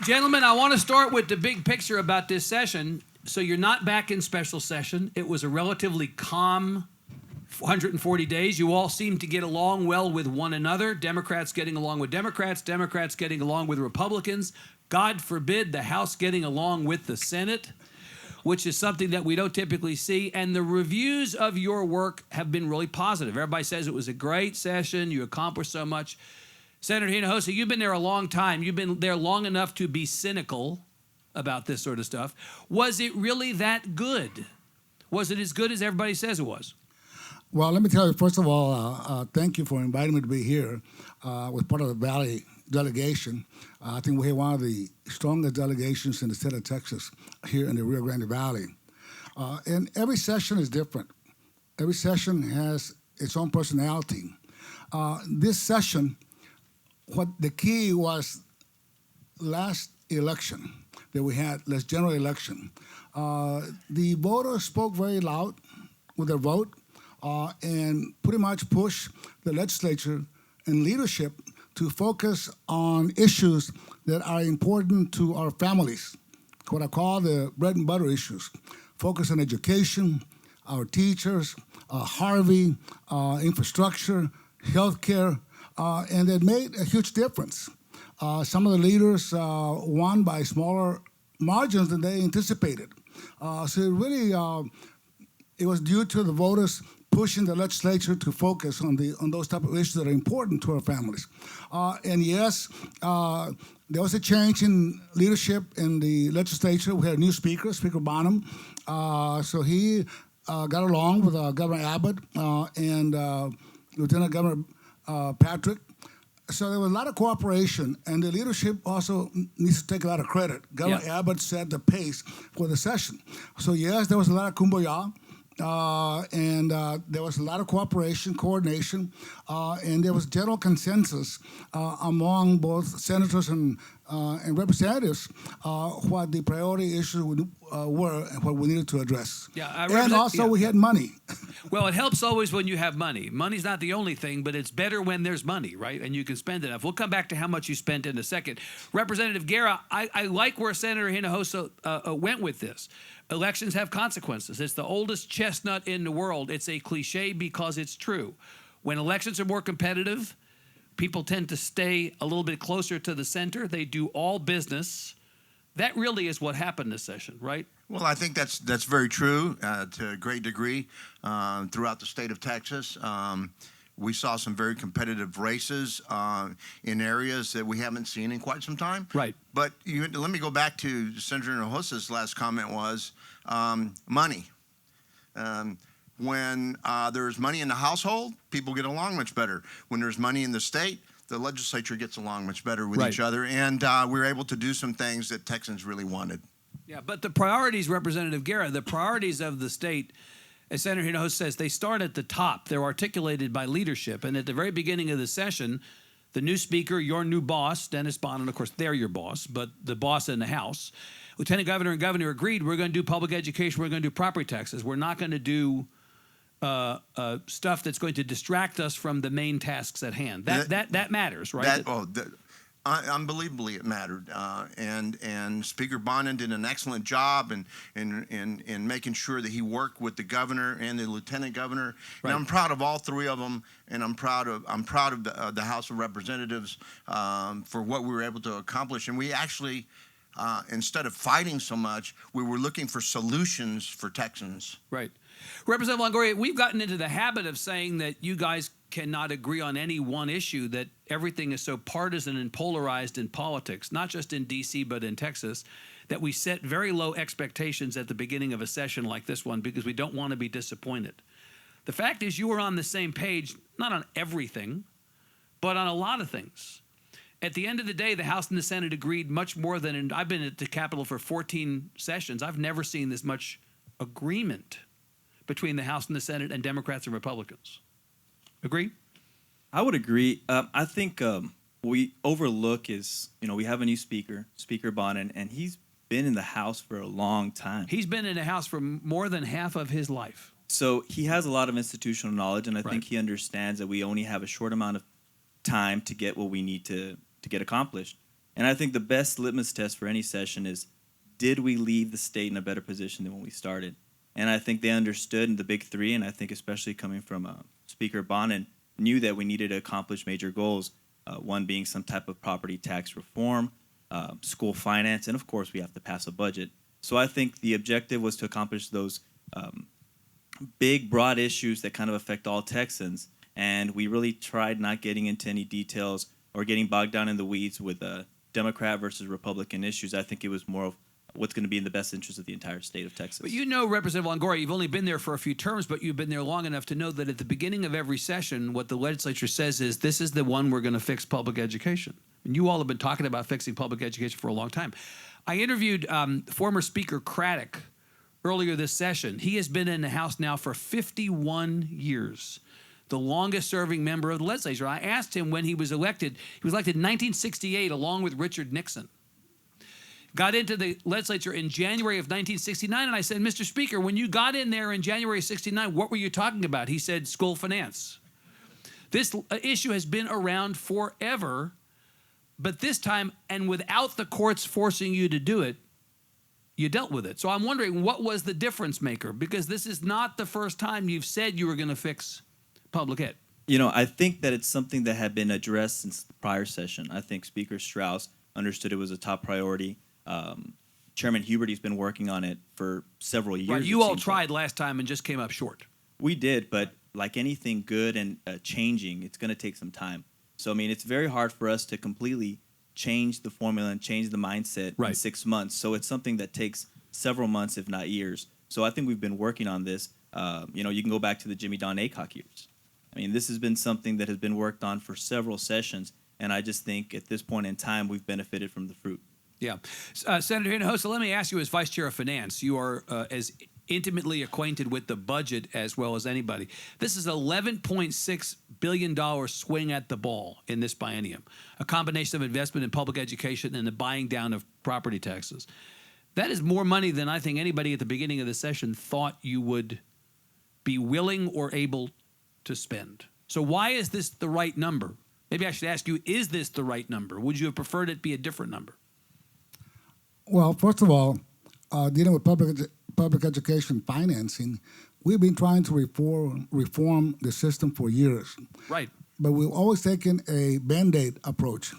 Gentlemen, I want to start with the big picture about this session. So you're not back in special session. It was a relatively calm 140 days. You all seem to get along well with one another. Democrats getting along with Democrats, Democrats getting along with Republicans. God forbid the House getting along with the Senate, which is something that we don't typically see. And the reviews of your work have been really positive. Everybody says it was a great session. You accomplished so much. Senator Hinojosa, you've been there a long time. You've been there long enough to be cynical about this sort of stuff. Was it really that good? Was it as good as everybody says it was? Well, let me tell you, first of all, thank you for inviting me to be here with part of the Valley delegation. I think we have one of the strongest delegations in the state of Texas here in the Rio Grande Valley. And every session is different. Every session has its own personality. This session, what the key was last election that we had, last general election, the voters spoke very loud with their vote and pretty much pushed the legislature and leadership to focus on issues that are important to our families, what I call the bread and butter issues. Focus on education, our teachers, Harvey, infrastructure, healthcare, and it made a huge difference. Some of the leaders won by smaller margins than they anticipated. So it really, it was due to the voters pushing the legislature to focus on those type of issues that are important to our families. And yes, there was a change in leadership in the legislature. We had a new speaker, Speaker Bonham. So he got along with Governor Abbott and Lieutenant Governor Patrick. So there was a lot of cooperation, and the leadership also needs to take a lot of credit. Governor Abbott set the pace for the session. So yes, there was a lot of kumbaya. And there was a lot of cooperation, coordination, and there was general consensus among both senators and representatives what the priority issues were and what we needed to address. And also we had money. Well, it helps always when you have money. Money's not the only thing, but it's better when there's money, right? And you can spend enough. We'll come back to how much you spent in a second. Representative Guerra, I like where Senator Hinojosa went with this. Elections have consequences. It's the oldest chestnut in the world. It's a cliche because it's true. When elections are more competitive, people tend to stay a little bit closer to the center. They do all business. That really is what happened this session, right? Well, I think that's very true to a great degree throughout the state of Texas. We saw some very competitive races in areas that we haven't seen in quite some time. Right. But let me go back to Senator Hinojosa's last comment was money. When there's money in the household, people get along much better. When there's money in the state, the legislature gets along much better with each other. And we're able to do some things that Texans really wanted. Yeah, but the priorities, Representative Guerra, the priorities of the state, as Senator Hinojosa says, they start at the top. They're articulated by leadership. And at the very beginning of the session, the new speaker, your new boss, Dennis Bonnen, of course, they're your boss, but the boss in the House, Lieutenant Governor and Governor agreed, we're going to do public education, we're going to do property taxes. We're not going to do stuff that's going to distract us from the main tasks at hand. That matters, right? Unbelievably, it mattered, and Speaker Bonnen did an excellent job in making sure that he worked with the governor and the lieutenant governor. Right. And I'm proud of all three of them, and I'm proud of the House of Representatives for what we were able to accomplish. And we actually, instead of fighting so much, we were looking for solutions for Texans. Right. Representative Longoria, we've gotten into the habit of saying that you guys cannot agree on any one issue, that everything is so partisan and polarized in politics, not just in D.C. but in Texas, that we set very low expectations at the beginning of a session like this one because we don't want to be disappointed. The fact is you were on the same page, not on everything, but on a lot of things. At the end of the day, the House and the Senate agreed much more than, I've been at the Capitol for 14 sessions. I've never seen this much agreement between the House and the Senate and Democrats and Republicans. Agree? I would agree. I think what we overlook is, we have a new speaker, Speaker Bonnen, and he's been in the House for a long time. He's been in the House for more than half of his life. So he has a lot of institutional knowledge, and I think he understands that we only have a short amount of time to get what we need to get accomplished. And I think the best litmus test for any session is, did we leave the state in a better position than when we started? And I think they understood in the big three, and I think especially coming from Speaker Bonin, knew that we needed to accomplish major goals, one being some type of property tax reform, school finance, and of course we have to pass a budget. So I think the objective was to accomplish those big, broad issues that kind of affect all Texans, and we really tried not getting into any details or getting bogged down in the weeds with Democrat versus Republican issues. I think it was more of what's going to be in the best interest of the entire state of Texas. But you know, Representative Longoria, you've only been there for a few terms, but you've been there long enough to know that at the beginning of every session, what the legislature says is, this is the one we're going to fix public education. And you all have been talking about fixing public education for a long time. I interviewed former Speaker Craddock earlier this session. He has been in the House now for 51 years, the longest-serving member of the legislature. I asked him when he was elected. He was elected in 1968 along with Richard Nixon. Got into the legislature in January of 1969, and I said, Mr. Speaker, when you got in there in January of 69, what were you talking about? He said, school finance. This issue has been around forever, but this time, and without the courts forcing you to do it, you dealt with it. So I'm wondering, what was the difference maker? Because this is not the first time you've said you were going to fix public ed. You know, I think that it's something that had been addressed since the prior session. I think Speaker Strauss understood it was a top priority. Chairman Huberty's been working on it for several years. Right, you all tried last time and just came up short. We did, but like anything good and changing, it's going to take some time. So, I mean, it's very hard for us to completely change the formula and change the mindset in 6 months. So it's something that takes several months, if not years. So I think we've been working on this. You know, you can go back to the Jimmy Don Aycock years. I mean, this has been something that has been worked on for several sessions, and I just think at this point in time, we've benefited from the fruit. Yeah. Senator Hinojosa, let me ask you, as Vice Chair of Finance, you are as intimately acquainted with the budget as well as anybody. This is $11.6 billion swing at the ball in this biennium, a combination of investment in public education and the buying down of property taxes. That is more money than I think anybody at the beginning of the session thought you would be willing or able to spend. So why is this the right number? Maybe I should ask you, is this the right number? Would you have preferred it be a different number? Well, first of all, dealing with public education financing, we've been trying to reform the system for years. Right. But we've always taken a Band-Aid approach.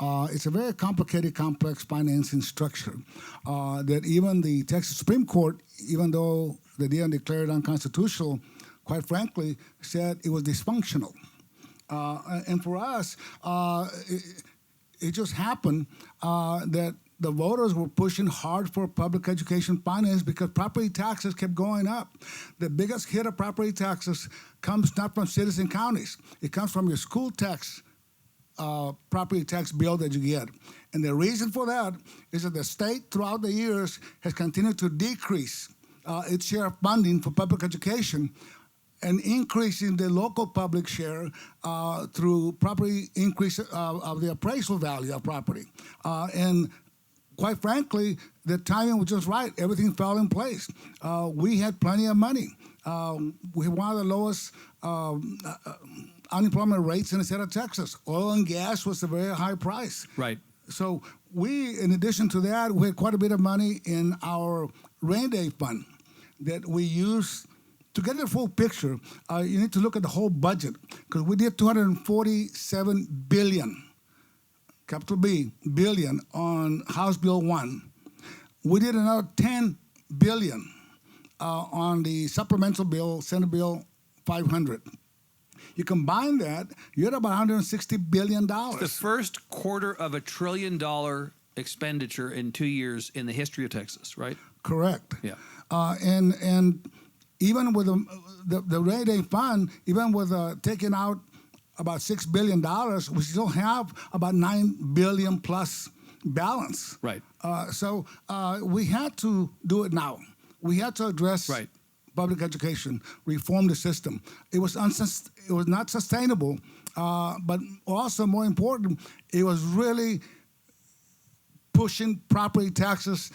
It's a very complicated, complex financing structure that even the Texas Supreme Court, even though they didn't declare it unconstitutional, quite frankly, said it was dysfunctional. And for us, it just happened that the voters were pushing hard for public education finance because property taxes kept going up. The biggest hit of property taxes comes not from cities and counties. It comes from your school tax, property tax bill that you get. And the reason for that is that the state throughout the years has continued to decrease its share of funding for public education and increasing the local public share through property increase of the appraisal value of property. And quite frankly, the timing was just right. Everything fell in place. We had plenty of money. We had one of the lowest unemployment rates in the state of Texas. Oil and gas was a very high price. Right. So we, in addition to that, we had quite a bit of money in our rainy day fund that we used. To get the full picture, you need to look at the whole budget because we did $247 billion. Capital B, billion on House Bill 1. We did another $10 billion on the supplemental bill, Senate Bill 500. You combine that, you're at about $160 billion. The first $250 billion expenditure in 2 years in the history of Texas, right? Correct. Yeah. And even with the rainy day fund, even with taking out about $6 billion, we still have about $9 billion plus balance. Right. So we had to do it now. We had to address public education, reform the system. It was not sustainable, but also more important, it was really pushing property taxes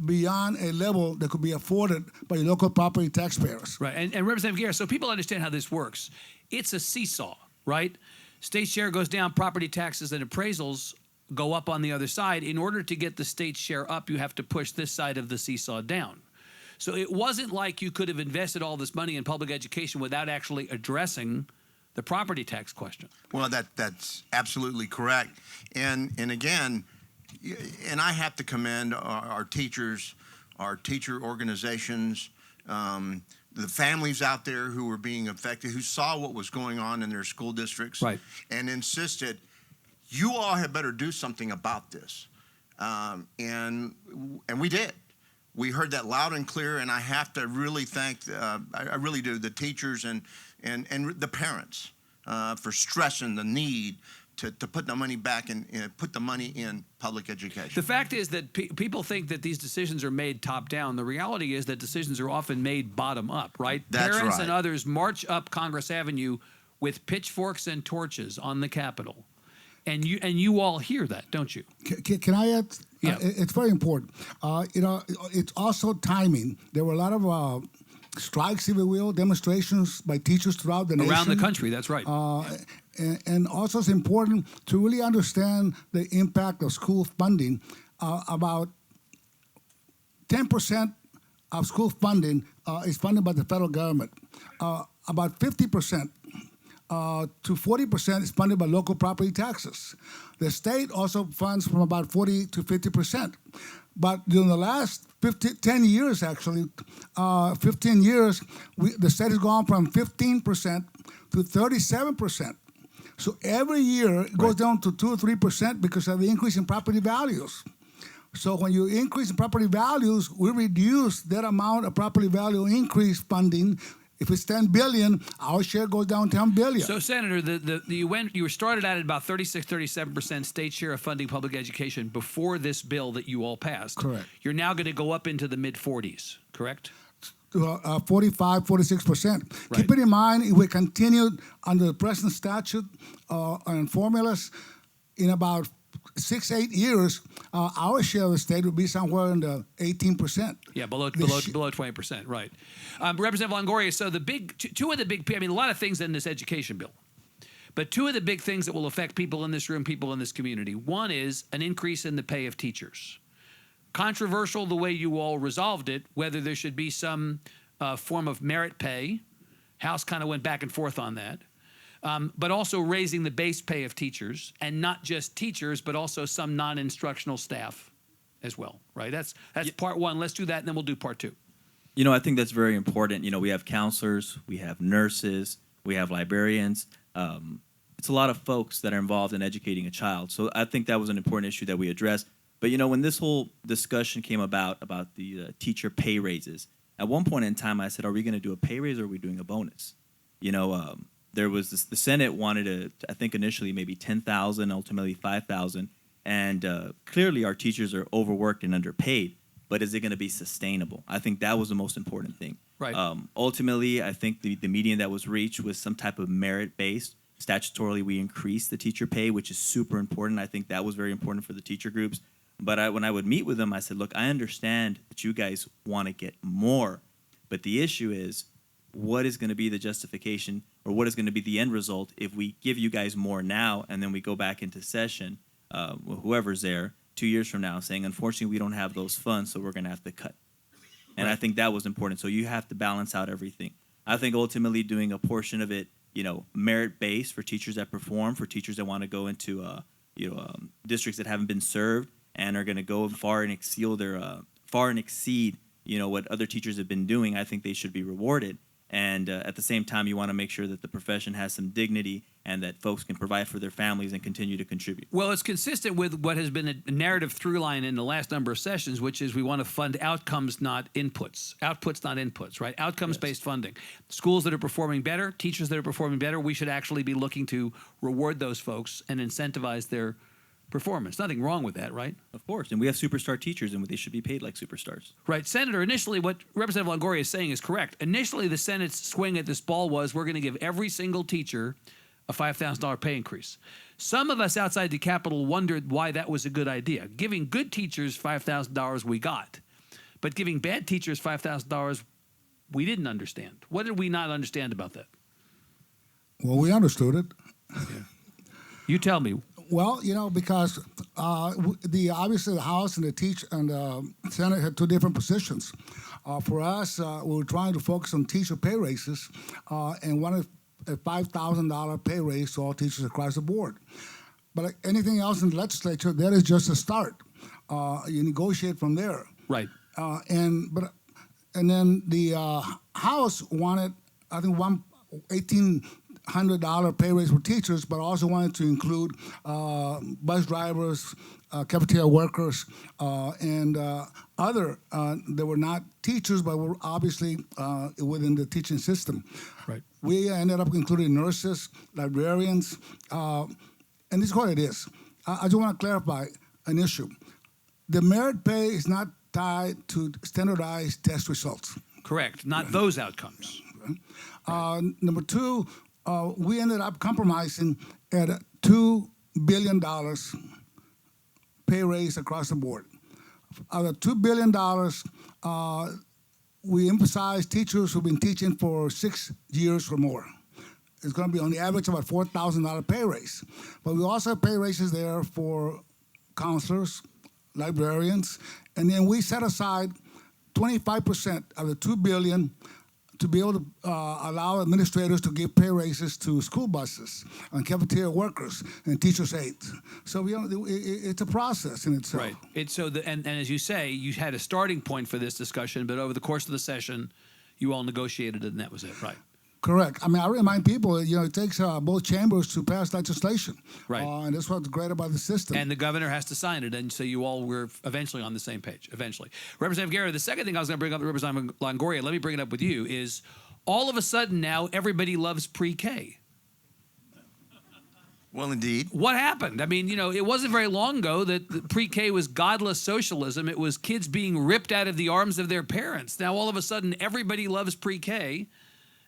beyond a level that could be afforded by local property taxpayers. Right, and Representative Guerra, so people understand how this works. It's a seesaw, right? State share goes down, property taxes and appraisals go up on the other side. In order to get the state's share up, you have to push this side of the seesaw down. So it wasn't like you could have invested all this money in public education without actually addressing the property tax question. Well, that's absolutely correct. And again, and I have to commend our teachers, our teacher organizations, the families out there who were being affected, who saw what was going on in their school districts, Right. and insisted, you all had better do something about this. And we did. We heard that loud and clear, and I have to really thank, I really do, the teachers and the parents for stressing the need to put the money back and put the money in public education. The fact is that people think that these decisions are made top down. The reality is that decisions are often made bottom up, right? That's Parents right. and others march up Congress Avenue with pitchforks and torches on the Capitol. And you all hear that, don't you? Can I add? Yeah. It's very important. It's also timing. There were a lot of strikes, if you will, demonstrations by teachers throughout the nation. Around the country, that's right. And also it's important to really understand the impact of school funding. About 10% of school funding is funded by the federal government. About 50% to 40% is funded by local property taxes. The state also funds from about 40 to 50%. But during the last 10 years, actually, 15 years, the state has gone from 15% to 37%. So every year it goes down to 2 or 3% because of the increase in property values. So when you increase in property values, we reduce that amount of property value increase funding. If it's $10 billion, our share goes down $10 billion. So, Senator, you were started out at about 36-37% state share of funding public education before this bill that you all passed. Correct. You're now going to go up into the mid-40s, correct? 45, 46%. Right. Keep it in mind, if we continued under the present statute and formulas, in about 6-8 years, our share of the state would be somewhere in the 18%. Yeah, below 20%, right. Representative Longoria, so two of the big, I mean, a lot of things in this education bill, but two of the big things that will affect people in this room, people in this community. One is an increase in the pay of teachers. Controversial the way you all resolved it, whether there should be some form of merit pay. House kind of went back and forth on that. But also raising the base pay of teachers, and not just teachers, but also some non-instructional staff as well, right? That's part one. Let's do that, and then we'll do part two. I think that's very important. We have counselors, we have nurses, we have librarians. It's a lot of folks that are involved in educating a child. So I think that was an important issue that we addressed. But, when this whole discussion came about the teacher pay raises, at one point in time I said, are we going to do a pay raise or are we doing a bonus? There was the Senate wanted I think initially maybe 10,000, ultimately 5,000. And clearly our teachers are overworked and underpaid. But is it going to be sustainable? I think that was the most important thing. Right. Ultimately, I think the median that was reached was some type of merit-based. Statutorily, we increased the teacher pay, which is super important. I think that was very important for the teacher groups. But when I would meet with them, I said, look, I understand that you guys want to get more. But the issue is, what is going to be the justification or what is going to be the end result if we give you guys more now and then we go back into session, whoever's there, 2 years from now saying, unfortunately, we don't have those funds, so we're going to have to cut. And I think that was important. So you have to balance out everything. I think ultimately doing a portion of it, merit-based for teachers that perform, for teachers that want to go into, districts that haven't been served and are going to go far and exceed, what other teachers have been doing. I think they should be rewarded. And at the same time, you want to make sure that the profession has some dignity and that folks can provide for their families and continue to contribute. Well, it's consistent with what has been a narrative through line in the last number of sessions, which is we want to fund outcomes, not inputs. Outputs, not inputs, right? Outcomes-based funding. Schools that are performing better, teachers that are performing better, we should actually be looking to reward those folks and incentivize their performance. Nothing wrong with that, right? Of course. And we have superstar teachers, and they should be paid like superstars. Right. Senator, initially what Representative Longoria is saying is correct. Initially, the Senate's swing at this ball was we're going to give every single teacher a $5,000 pay increase. Some of us outside the Capitol wondered why that was a good idea. Giving good teachers $5,000 we got, but giving bad teachers $5,000 we didn't understand. What did we not understand about that? Well, we understood it. You tell me. Well, because Obviously the House and the Senate had two different positions. For us, we were trying to focus on teacher pay raises and wanted a $5,000 pay raise to all teachers across the board. But like anything else in the legislature, that is just a start. You negotiate from there. Right. And then the House wanted, I think, $1,800 pay raise for teachers, but also wanted to include bus drivers, cafeteria workers, and other that were not teachers, but were obviously within the teaching system. Right. We ended up including nurses, librarians, and this is what it is. I just want to clarify an issue. The merit pay is not tied to standardized test results. Correct. Not those outcomes. Number two, we ended up compromising at $2 billion pay raise across the board. Out of $2 billion, we emphasize teachers who've been teaching for 6 years or more. It's going to be on the average about $4,000 pay raise. But we also have pay raises there for counselors, librarians, and then we set aside 25% of the $2 billion to be able to allow administrators to give pay raises to school buses and cafeteria workers and teachers' aides. So it's a process in itself. Right. And as you say, you had a starting point for this discussion, but over the course of the session, you all negotiated it, and that was it. Right. Correct. I mean, I remind people, it takes both chambers to pass legislation. Right. And that's what's great about the system. And the governor has to sign it, and so you all were eventually on the same page, eventually. Representative Guerra, the second thing I was going to bring up, Representative Longoria, let me bring it up with you, is all of a sudden now everybody loves pre-K. Well, indeed. What happened? I mean, it wasn't very long ago that the pre-K was godless socialism. It was kids being ripped out of the arms of their parents. Now all of a sudden everybody loves pre-K.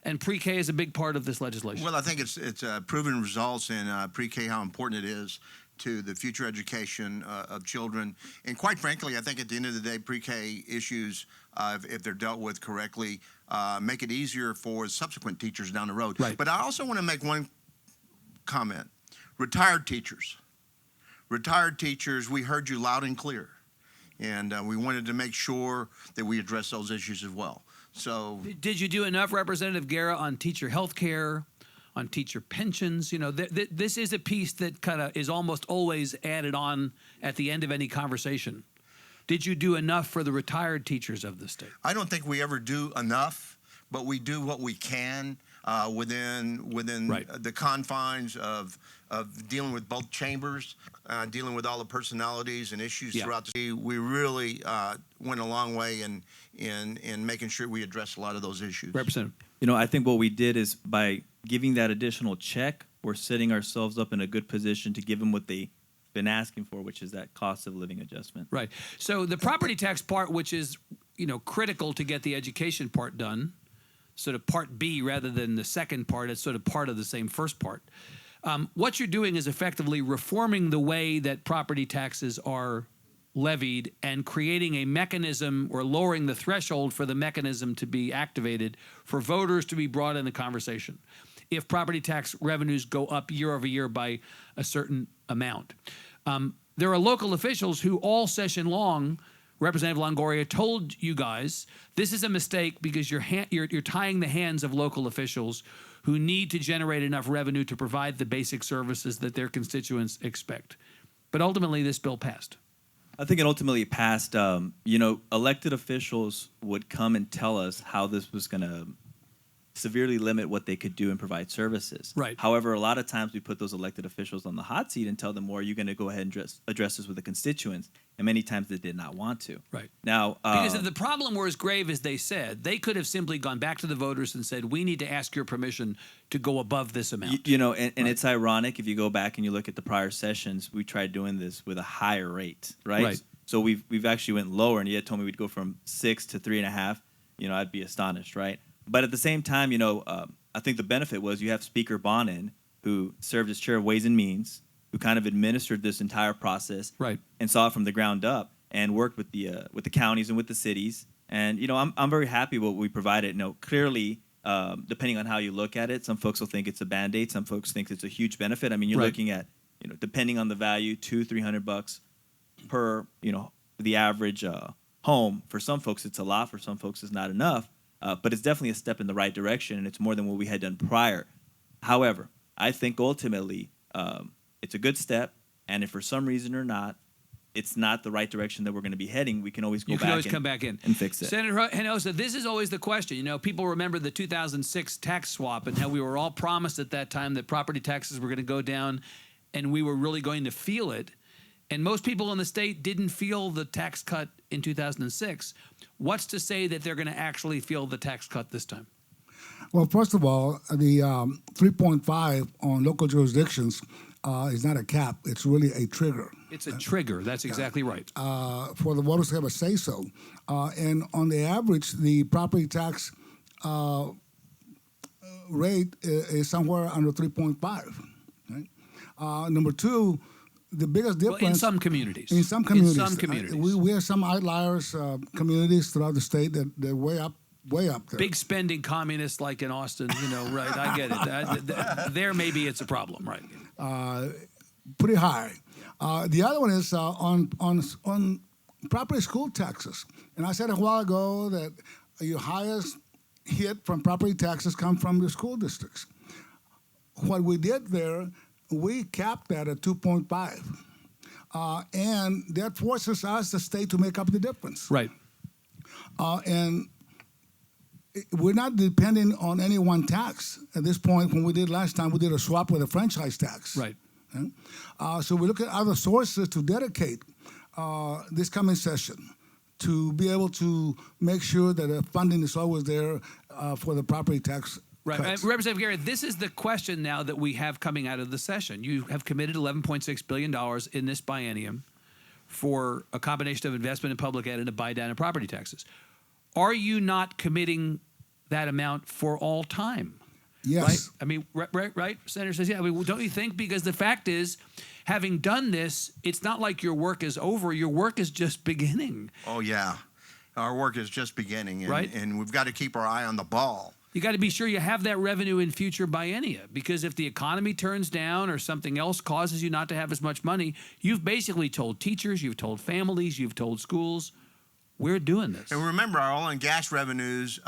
And pre-K is a big part of this legislation. Well, I think it's proven results in pre-K how important it is to the future education of children. And quite frankly, I think at the end of the day, pre-K issues, if they're dealt with correctly, make it easier for subsequent teachers down the road. Right. But I also want to make one comment. Retired teachers. Retired teachers, we heard you loud and clear. And we wanted to make sure that we address those issues as well. So, did you do enough, Representative Guerra, on teacher health care, on teacher pensions? This is a piece that kind of is almost always added on at the end of any conversation. Did you do enough for the retired teachers of the state? I don't think we ever do enough, but we do what we can within Right. the confines of dealing with both chambers, dealing with all the personalities and issues throughout the city. We really went a long way in making sure we address a lot of those issues. Representative. I think what we did is by giving that additional check, we're setting ourselves up in a good position to give them what they've been asking for, which is that cost of living adjustment. Right. So the property tax part, which is, critical to get the education part done, sort of part B rather than the second part, it's sort of part of the same first part. What you're doing is effectively reforming the way that property taxes are levied and creating a mechanism or lowering the threshold for the mechanism to be activated for voters to be brought in the conversation if property tax revenues go up year over year by a certain amount. There are local officials who all session long, Representative Longoria told you guys, this is a mistake because you're tying the hands of local officials who need to generate enough revenue to provide the basic services that their constituents expect. But ultimately, this bill passed. I think it ultimately passed. Elected officials would come and tell us how this was going to severely limit what they could do and provide services. Right. However, a lot of times we put those elected officials on the hot seat and tell them, well, are you going to go ahead and address this with the constituents? And many times they did not want to. Right. Now, because if the problem were as grave as they said, they could have simply gone back to the voters and said, we need to ask your permission to go above this amount. And it's ironic if you go back and you look at the prior sessions, we tried doing this with a higher rate, right? Right. So we've actually went lower, and you had told me we'd go from 6 to 3.5. I'd be astonished, right? But at the same time, I think the benefit was you have Speaker Bonin, who served as chair of Ways and Means, who kind of administered this entire process, Right. and saw it from the ground up, and worked with the counties and with the cities. And I'm very happy with what we provided. Clearly, depending on how you look at it, some folks will think it's a Band-Aid, some folks think it's a huge benefit. I mean, you're Right. looking at depending on the value, $200-300 per, the average home. For some folks, it's a lot. For some folks, it's not enough. But it's definitely a step in the right direction, and it's more than what we had done prior. However, I think ultimately it's a good step, and if for some reason or not, it's not the right direction that we're going to be heading, we can always go back come back in and fix it. Senator Hinojosa, this is always the question. People remember the 2006 tax swap and how we were all promised at that time that property taxes were going to go down and we were really going to feel it. And most people in the state didn't feel the tax cut in 2006. What's to say that they're going to actually feel the tax cut this time? Well, first of all, the 3.5 on local jurisdictions is not a cap. It's really a trigger. It's a trigger. That's exactly right. For the voters to have a say-so. And on the average, the property tax rate is somewhere under 3.5. Right? Number two, the biggest difference... Well, in some communities. In some communities. In some communities. We have some outliers, communities throughout the state that they're way up there. Big spending communists like in Austin, right? I get it. There maybe it's a problem, right? Pretty high. The other one is on property school taxes. And I said a while ago that your highest hit from property taxes come from the school districts. What we did there, we capped that at 2.5. And that forces us, the state, to make up the difference. Right. And we're not depending on any one tax at this point. When we did last time, we did a swap with a franchise tax. Right. Okay? So we look at other sources to dedicate this coming session to be able to make sure that the funding is always there for the property tax. Right. Representative Garrett, this is the question now that we have coming out of the session. You have committed $11.6 billion in this biennium for a combination of investment in public ed and a buy down in property taxes. Are you not committing that amount for all time? Yes. Right? I mean, right? Senator says, yeah. I mean, don't you think? Because the fact is, having done this, it's not like your work is over. Your work is just beginning. Oh, yeah. Our work is just beginning, Right. And we've got to keep our eye on the ball. You got to be sure you have that revenue in future biennia, because if the economy turns down or something else causes you not to have as much money, you've basically told teachers, you've told families, you've told schools, we're doing this. And remember, our oil and gas revenues,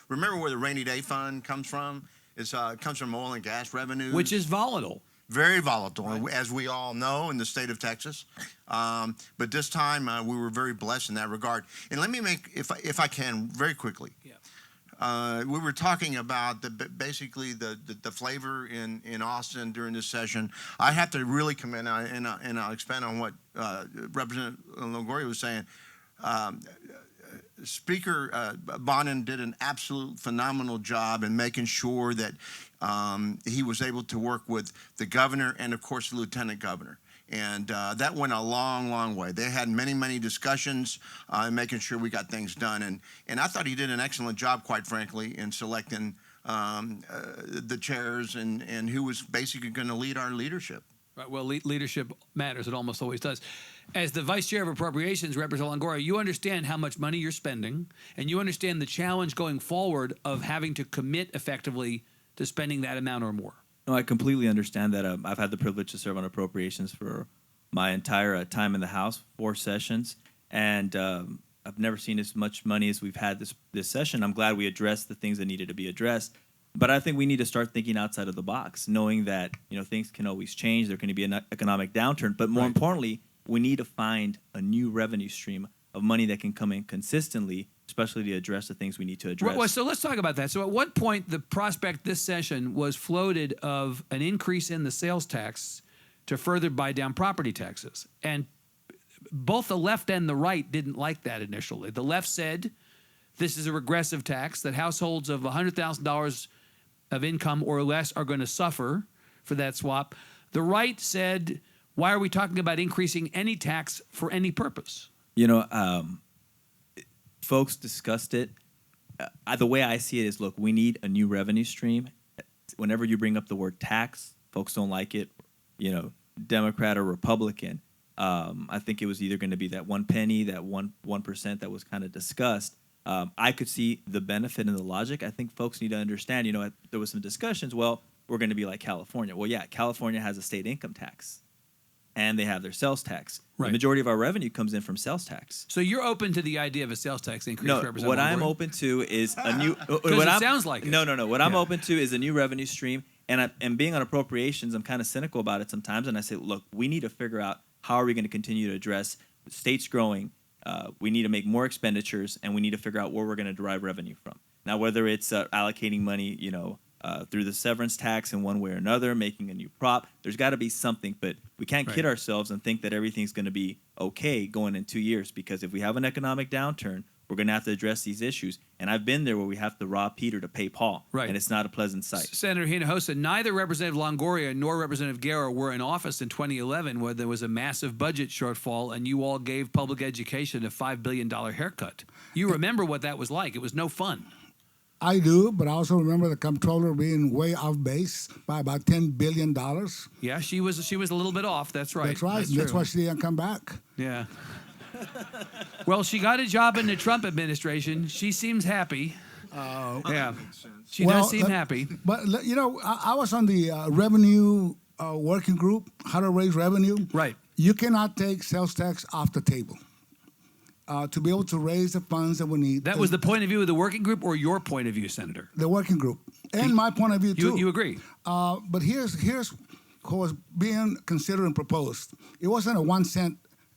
remember where the rainy day fund comes from? It comes from oil and gas revenues. Which is volatile. Very volatile, as we all know, in the state of Texas. But this time, we were very blessed in that regard. And let me make, if I can, very quickly. Yeah. We were talking about basically the flavor in Austin during this session. I have to really commend, and I'll expand on what Representative Longoria was saying. Speaker Bonin did an absolute phenomenal job in making sure that he was able to work with the governor and, of course, the lieutenant governor. And that went a long, long way. They had many, many discussions in making sure we got things done. And I thought he did an excellent job, quite frankly, in selecting the chairs and who was basically going to lead our leadership. Right. Well, leadership matters. It almost always does. As the Vice Chair of Appropriations, Representative Longoria, you understand how much money you're spending, and you understand the challenge going forward of having to commit effectively to spending that amount or more. No, I completely understand that. I've had the privilege to serve on appropriations for my entire time in the House, 4 sessions, and I've never seen as much money as we've had this session. I'm glad we addressed the things that needed to be addressed, but I think we need to start thinking outside of the box, knowing that things can always change. There can be an economic downturn, but more importantly, we need to find a new revenue stream of money that can come in consistently, especially to address the things we need to address. Well, so let's talk about that. So at what point the prospect this session was floated of an increase in the sales tax to further buy down property taxes? And both the left and the right didn't like that initially. The left said this is a regressive tax, that households of $100,000 of income or less are going to suffer for that swap. The right said, why are we talking about increasing any tax for any purpose? Folks discussed it. The way I see it is, look, we need a new revenue stream. Whenever you bring up the word tax, folks don't like it, Democrat or Republican. I think it was either going to be that one penny, that 1% that was kind of discussed. I could see the benefit and the logic. I think folks need to understand, there was some discussions, well, we're going to be like California. Well, yeah, California has a state income tax. and they have their sales tax. Right. The majority of our revenue comes in from sales tax. So you're open to the idea of a sales tax increase, No, Representative what I'm Longoria? open to is a new. it sounds like it. No. What I'm Yeah. open to is a new revenue stream, and being on appropriations, I'm kind of cynical about it sometimes. And I say, look, we need to figure out how are we going to continue to address states growing. We need to make more expenditures, and we need to figure out where we're going to derive revenue from. Now, whether it's allocating money, through the severance tax in one way or another, making a new prop, there's got to be something. But we can't kid ourselves and think that everything's going to be okay going in 2 years, because if we have an economic downturn, we're going to have to address these issues. And I've been there where we have to rob Peter to pay Paul. Right. And it's not a pleasant sight. Senator Hinojosa, neither Representative Longoria nor Representative Guerra were in office in 2011 where there was a massive budget shortfall and you all gave public education a $5 billion haircut. You remember what that was like. It was no fun. I do, but I also remember the comptroller being way off base by about $10 billion. Yeah, she was a little bit off. That's right. That's right. That's why she didn't come back. Yeah. Well, she got a job in the Trump administration. She seems happy. Yeah. She does seem happy. But, I was on the revenue working group, how to raise revenue. Right. You cannot take sales tax off the table to be able to raise the funds that we need. That was the point of view of the working group or your point of view, Senator? The working group. And my point of view, too. You agree? But here's what was being considered and proposed. It wasn't a 1 cent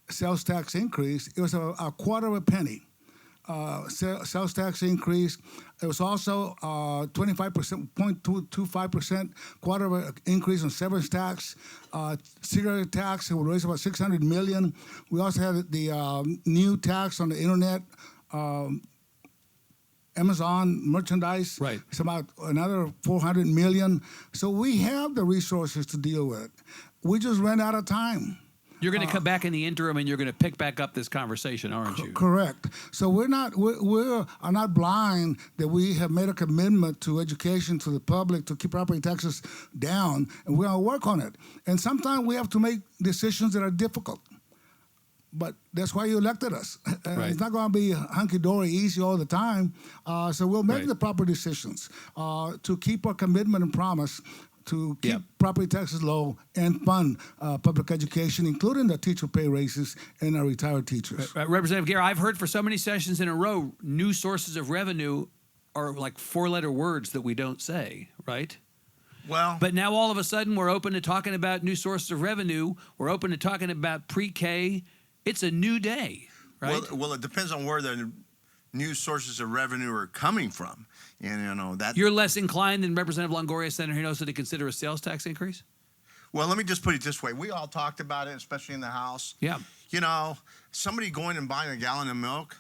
sales tax increase. It was a quarter of a penny sales tax increase. It was also 25%, 0.25%, quarter of an increase on severance tax. Cigarette tax, it would raise about $600 million. We also had the new tax on the internet, Amazon merchandise. Right. It's about another $400 million. So we have the resources to deal with it. We just ran out of time. You're going to come back in the interim and you're going to pick back up this conversation, aren't you? Correct. So we are not blind that we have made a commitment to education, to the public, to keep property taxes down, and we're going to work on it. And sometimes we have to make decisions that are difficult. But that's why you elected us. Right. It's not going to be hunky-dory, easy all the time. So we'll make Right. the proper decisions to keep our commitment and promise to keep property taxes low and fund public education, including the teacher pay raises and our retired teachers. Representative Guerra, I've heard for so many sessions in a row, new sources of revenue are like four-letter words that we don't say, right? Well, But now all of a sudden we're open to talking about new sources of revenue. We're open to talking about pre-K. It's a new day, right? well, it depends on where the new sources of revenue are coming from. And, that. You're less inclined than Representative Longoria, Senator Hinojosa, to consider a sales tax increase? Well, let me just put it this way. We all talked about it, especially in the House. Yeah. Somebody going and buying a gallon of milk,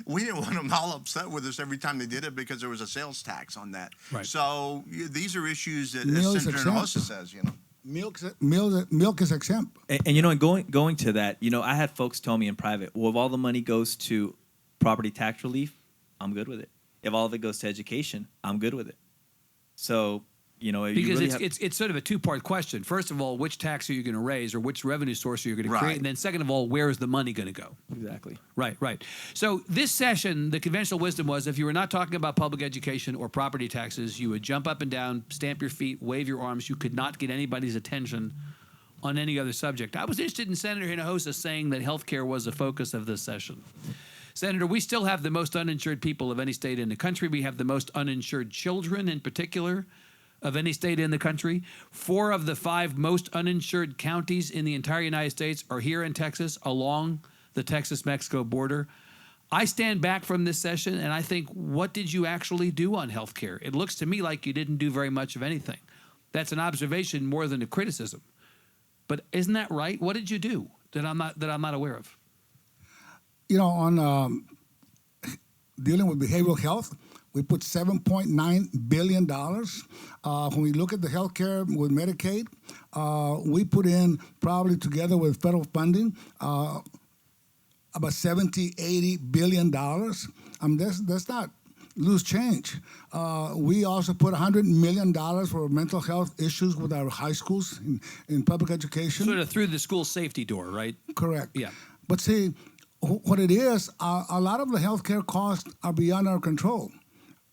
we didn't want them all upset with us every time they did it because there was a sales tax on that. Right. So these are issues that, Meal as is Senator exempt. Hinojosa says, Milk is exempt. And going to that, I had folks tell me in private, well, if all the money goes to property tax relief, I'm good with it. If all of it goes to education, I'm good with it. So, Because you really it's sort of a two-part question. First of all, which tax are you going to raise or which revenue source are you going to Right. create? And then second of all, where is the money going to go? exactly. Right. So this session, the conventional wisdom was if you were not talking about public education or property taxes, you would jump up and down, stamp your feet, wave your arms. You could not get anybody's attention on any other subject. I was interested in Senator Hinojosa saying that health care was a focus of this session. Senator, we still have the most uninsured people of any state in the country. We have the most uninsured children in particular of any state in the country. 4 of the 5 most uninsured counties in the entire United States are here in Texas along the Texas-Mexico border. I stand back from this session and I think, what did you actually do on health care? It looks to me like you didn't do very much of anything. That's an observation more than a criticism. But isn't that right? What did you do that I'm not aware of? On dealing with behavioral health, we put $7.9 billion. When we look at the health care with Medicaid, we put in, probably together with federal funding, about $70-80 billion. That's not loose change. We also put $100 million for mental health issues with our high schools in public education. Sort of through the school safety door, right? Correct. Yeah. But see, what it is, a lot of the healthcare costs are beyond our control.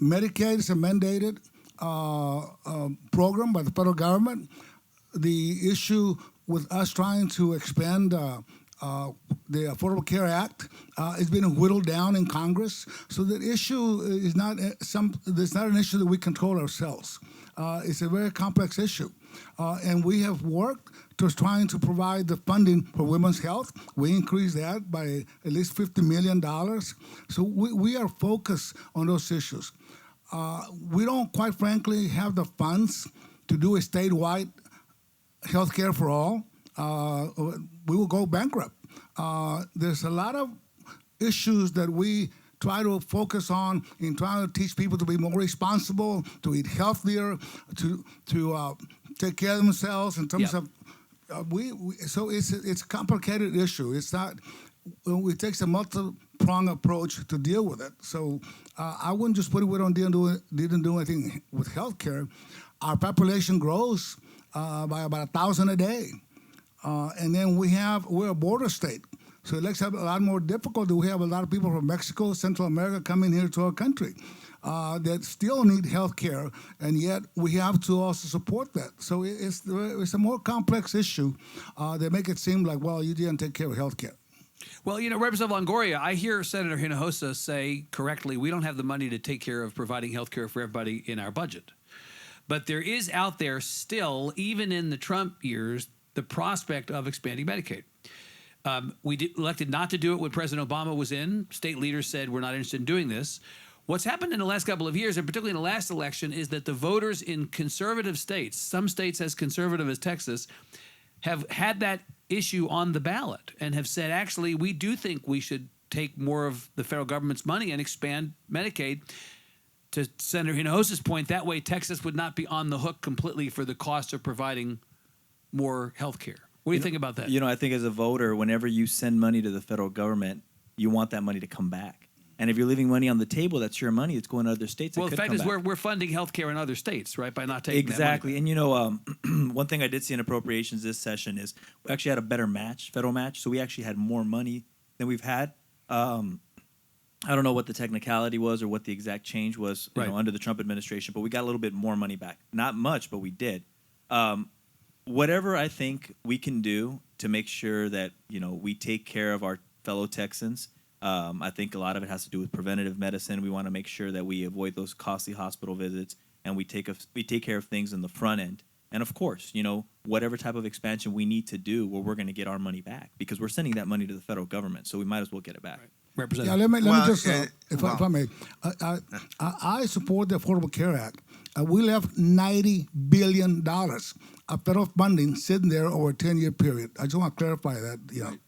Medicaid is a mandated program by the federal government. The issue with us trying to expand the Affordable Care Act, it's been whittled down in Congress. So the issue is not it's not an issue that we control ourselves. It's a very complex issue. And we have worked towards trying to provide the funding for women's health. We increased that by at least $50 million. So we are focused on those issues. We don't, quite frankly, have the funds to do a statewide health care for all. We will go bankrupt. There's a lot of issues that we try to focus on in trying to teach people to be more responsible, to eat healthier, to take care of themselves in terms of so it's a complicated issue. It's not. It takes a multi-pronged approach to deal with it. So I wouldn't just put it. We didn't do anything with healthcare. Our population grows by about 1,000 a day, and then we're a border state. So it makes it a lot more difficult. We have a lot of people from Mexico, Central America coming here to our country that still need health care, and yet we have to also support that. So it's a more complex issue. They make it seem like, well, you didn't take care of health care. Well, Representative Longoria, I hear Senator Hinojosa say correctly, we don't have the money to take care of providing health care for everybody in our budget. But there is out there still, even in the Trump years, the prospect of expanding Medicaid. We elected not to do it when President Obama was in. State leaders said we're not interested in doing this. What's happened in the last couple of years, and particularly in the last election, is that the voters in conservative states, some states as conservative as Texas, have had that issue on the ballot and have said, actually, we do think we should take more of the federal government's money and expand Medicaid. To Senator Hinojosa's point, that way Texas would not be on the hook completely for the cost of providing more health care. What do you think about that? I think as a voter, whenever you send money to the federal government, you want that money to come back. And if you're leaving money on the table, that's your money. It's going to other states. Well, the fact is we're funding health care in other states, right, by not taking exactly. that money. And, one thing I did see in appropriations this session is we actually had a better federal match. So we actually had more money than we've had. I don't know what the technicality was or what the exact change was under the Trump administration, but we got a little bit more money back. Not much, but we did. Whatever I think we can do to make sure that, we take care of our fellow Texans. I think a lot of it has to do with preventative medicine. We want to make sure that we avoid those costly hospital visits and we take care of things in the front end. And of course, whatever type of expansion we need to do where we're going to get our money back because we're sending that money to the federal government. So we might as well get it back. Right. Representative. Yeah, let me just, if I may, I support the Affordable Care Act. We left $90 billion of federal funding sitting there over a 10-year period. I just want to clarify that.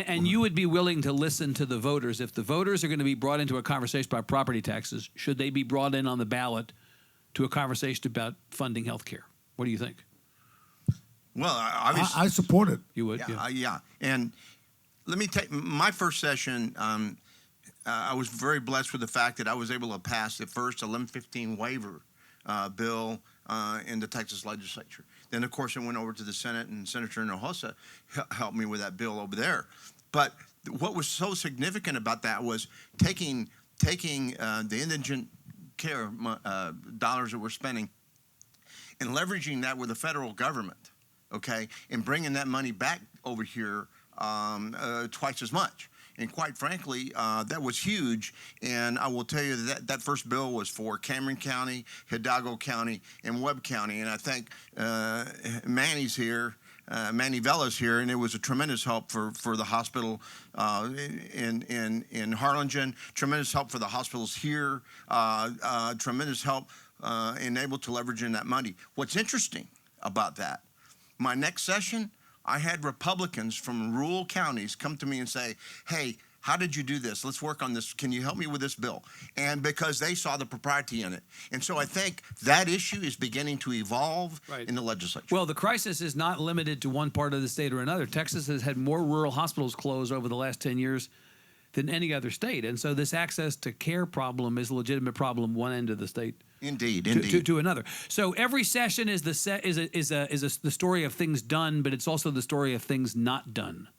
And you would be willing to listen to the voters. If the voters are going to be brought into a conversation about property taxes, should they be brought in on the ballot to a conversation about funding health care? What do you think? Well, obviously, I support it. You would? Yeah. And let me take my first session. I was very blessed with the fact that I was able to pass the first 1115 waiver bill in the Texas Legislature. Then, of course, I went over to the Senate, and Senator Hinojosa helped me with that bill over there. But what was so significant about that was taking the indigent care dollars that we're spending and leveraging that with the federal government, okay, and bringing that money back over here twice as much. And quite frankly, that was huge. And I will tell you that first bill was for Cameron County, Hidalgo County, and Webb County. And I think Manny's here, Manny Vella's here, and it was a tremendous help for the hospital in Harlingen, tremendous help for the hospitals here, tremendous help and able to leverage in that money. What's interesting about that, my next session, I had Republicans from rural counties come to me and say, hey, how did you do this? Let's work on this. Can you help me with this bill? And because they saw the propriety in it. And so I think that issue is beginning to evolve in the legislature. Well, the crisis is not limited to one part of the state or another. Texas has had more rural hospitals close over the last 10 years than any other state. And so this access to care problem is a legitimate problem one end of the state. Indeed. To another. So every session is the story of things done, but it's also the story of things not done.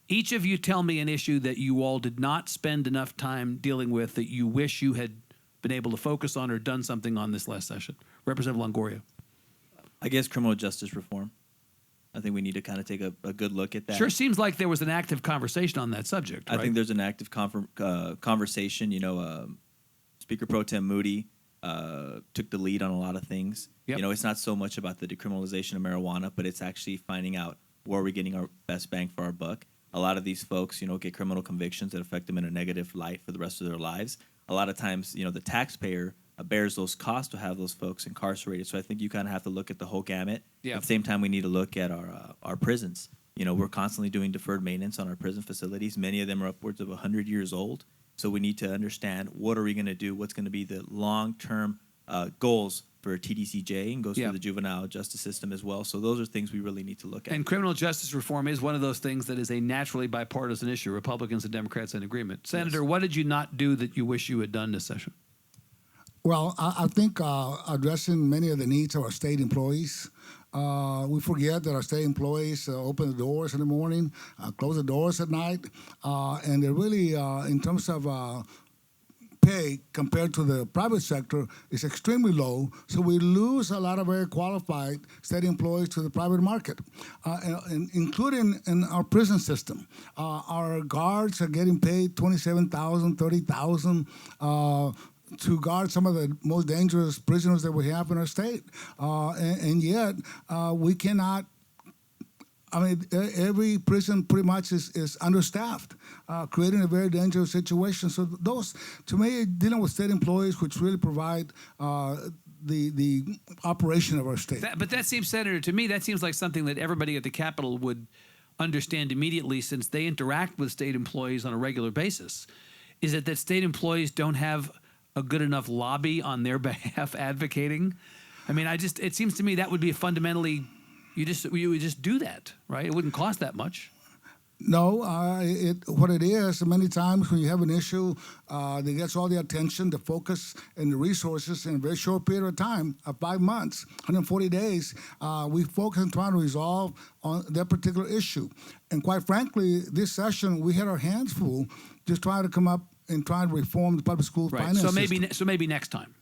Each of you tell me an issue that you all did not spend enough time dealing with that you wish you had been able to focus on or done something on this last session. Representative Longoria. I guess criminal justice reform. I think we need to kind of take a good look at that. Sure seems like there was an active conversation on that subject, right? I think there's an active conversation. Speaker Pro Tem Moody took the lead on a lot of things. Yep. It's not so much about the decriminalization of marijuana, but it's actually finding out where we're getting our best bang for our buck. A lot of these folks, get criminal convictions that affect them in a negative light for the rest of their lives. A lot of times, the taxpayer bears those costs to have those folks incarcerated. So I think you kind of have to look at the whole gamut. Yeah. At the same time, we need to look at our prisons. We're constantly doing deferred maintenance on our prison facilities. Many of them are upwards of 100 years old. So we need to understand, what are we going to do? What's going to be the long-term goals for TDCJ, and goes Yeah. through the juvenile justice system as well. So those are things we really need to look at. And criminal justice reform is one of those things that is a naturally bipartisan issue. Republicans and Democrats in agreement. Senator, what did you not do that you wish you had done this session? Well, I think addressing many of the needs of our state employees. We forget that our state employees open the doors in the morning, close the doors at night, and they're really, in terms of pay compared to the private sector, is extremely low. So we lose a lot of very qualified state employees to the private market, and including in our prison system. Our guards are getting paid $27,000, $30,000. To guard some of the most dangerous prisoners that we have in our state. And yet, we cannot, every prison pretty much is understaffed, creating a very dangerous situation. So those, to me, dealing with state employees, which really provide the operation of our state. But that seems, Senator, to me, that seems like something that everybody at the Capitol would understand immediately, since they interact with state employees on a regular basis. Is it that state employees don't have a good enough lobby on their behalf advocating? It seems to me that would be fundamentally, you would just do that, right? It wouldn't cost that much. No, what it is, many times when you have an issue that gets all the attention, the focus, and the resources in a very short period of time, 5 months, 140 days, we focus on trying to resolve on that particular issue. And quite frankly, this session, we had our hands full just trying to come up and trying to reform the public school finance system. So maybe next time.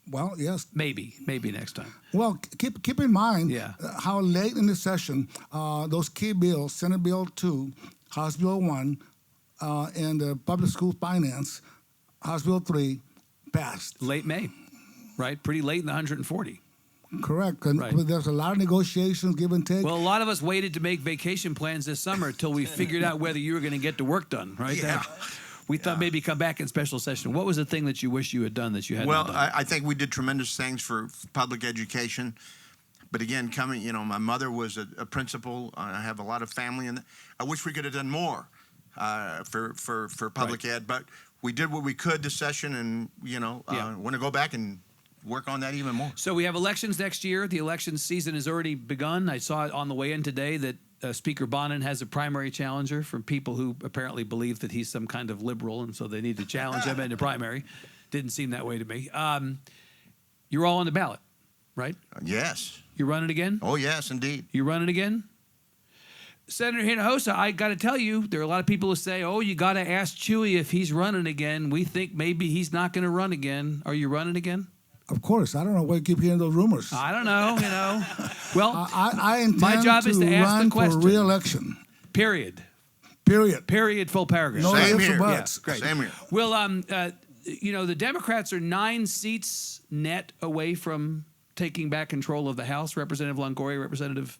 Well, yes. Maybe next time. Well, keep in mind Yeah. how late in the session those key bills, Senate Bill 2, House Bill 1, and the public school finance, House Bill 3, passed. Late May, right? Pretty late in the 140. Correct. And Right. there's a lot of negotiations, give and take. Well, a lot of us waited to make vacation plans this summer until we figured out whether you were going to get the work done, right? Yeah. We thought maybe come back in special session. What was the thing that you wish you had done that you hadn't Well, done? I think we did tremendous things for public education. But again, my mother was a principal. I have a lot of family, and I wish we could have done more for public ed. But we did what we could this session, and want to go back and work on that even more. So we have elections next year. The election season has already begun. I saw it on the way in today that Speaker Bonin has a primary challenger from people who apparently believe that he's some kind of liberal, and so they need to challenge him in the primary. Didn't seem that way to me. You're all on the ballot, right? Yes. You're running again? Oh, yes, indeed. You running again? Senator Hinojosa, I got to tell you, there are a lot of people who say, oh, you got to ask Chuy if he's running again. We think maybe he's not going to run again. Are you running again? Of course. I don't know why you keep hearing those rumors. I don't know, Well, I intend my job is to ask run the question. for re-election. Period. Period. Full paragraph. No Same ifs or here. buts. Great. Same here. Well, the Democrats are 9 seats net away from taking back control of the House. Representative Longoria, Representative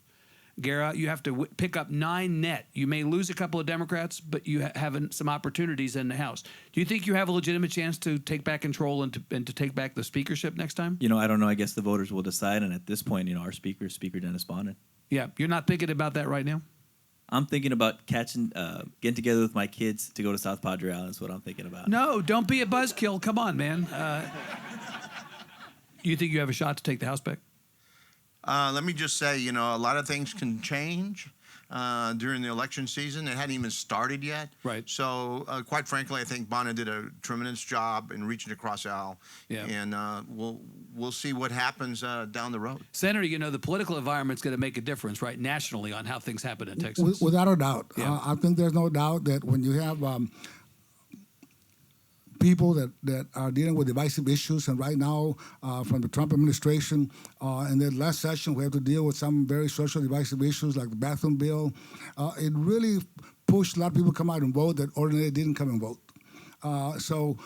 Guerra, you have to pick up 9 net. You may lose a couple of Democrats, but you have some opportunities in the House. Do you think you have a legitimate chance to take back control and to take back the speakership next time? I don't know. I guess the voters will decide. And at this point, our speaker is Speaker Dennis Bonin. Yeah, you're not thinking about that right now? I'm thinking about getting together with my kids to go to South Padre Island. Is what I'm thinking about. No, don't be a buzzkill. Come on, man. You think you have a shot to take the House back? Let me just say, a lot of things can change during the election season. It hadn't even started yet. Right. So, quite frankly, I think Bonin did a tremendous job in reaching across the aisle. Yeah. And we'll see what happens down the road. Senator, the political environment's going to make a difference, right, nationally on how things happen in Texas. Without a doubt. Yeah. I think there's no doubt that when you have people that are dealing with divisive issues, and right now, from the Trump administration, in the last session, we have to deal with some very social divisive issues like the bathroom bill. It really pushed a lot of people to come out and vote that ordinarily didn't come and vote. So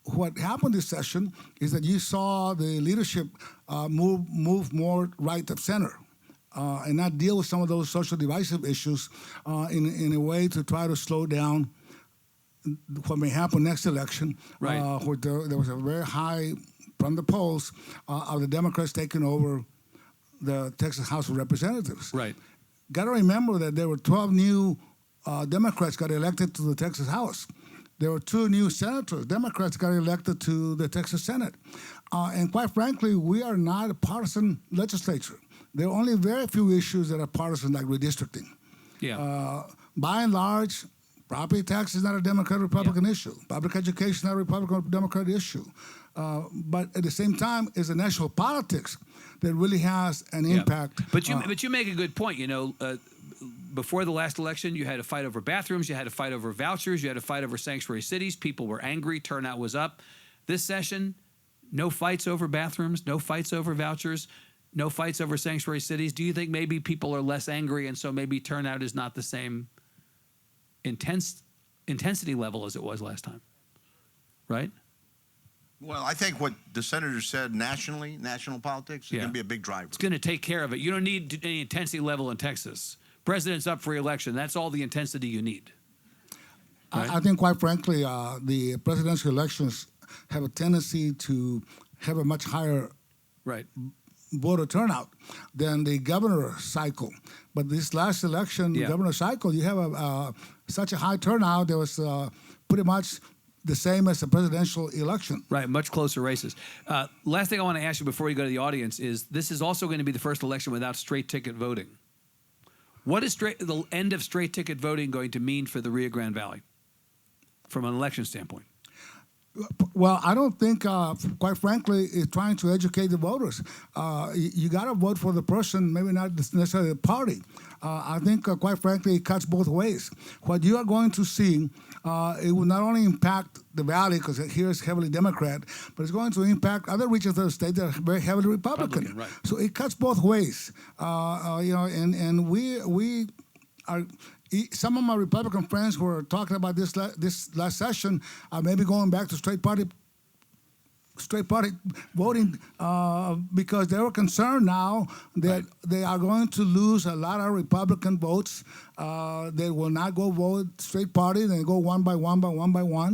what happened this session is that you saw the leadership move more right of center. And not deal with some of those social divisive issues in a way to try to slow down what may happen next election. Right. Where there was a very high, from the polls, of the Democrats taking over the Texas House of Representatives. Right. Got to remember that there were 12 new Democrats got elected to the Texas House. There were 2 new senators, Democrats, got elected to the Texas Senate. And quite frankly, we are not a partisan legislature. There are only very few issues that are partisan, like redistricting. Yeah. By and large, property tax is not a Democrat-Republican issue. Public education is not a Republican-Democrat issue. But at the same time, it's a national politics that really has an impact. But you make a good point. Before the last election, you had to fight over bathrooms, you had to fight over vouchers, you had to fight over sanctuary cities. People were angry, turnout was up. This session, no fights over bathrooms, no fights over vouchers, no fights over sanctuary cities. Do you think maybe people are less angry and so maybe turnout is not the same intensity level as it was last time? Right? Well, I think what the senator said nationally, national politics, is going to be a big driver. It's going to take care of it. You don't need any intensity level in Texas. President's up for election. That's all the intensity you need. Right? I think, quite frankly, the presidential elections have a tendency to have a much higher Right. voter turnout than the governor cycle. But this last election, the governor cycle, you have such a high turnout. There was pretty much the same as the presidential election. Right, much closer races. Last thing I want to ask you before you go to the audience is this is also going to be the first election without straight ticket voting. What is the end of straight ticket voting going to mean for the Rio Grande Valley from an election standpoint? Well, I don't think, quite frankly, it's trying to educate the voters. You got to vote for the person, maybe not necessarily the party. I think, quite frankly, it cuts both ways. What you are going to see, it will not only impact the Valley, because here is heavily Democrat, but it's going to impact other regions of the state that are very heavily Republican. Right. So it cuts both ways. And we are. Some of my Republican friends who were talking about this last session are maybe going back to straight party voting because they were concerned now that they are going to lose a lot of Republican votes. They will not go vote straight party. They go one by one,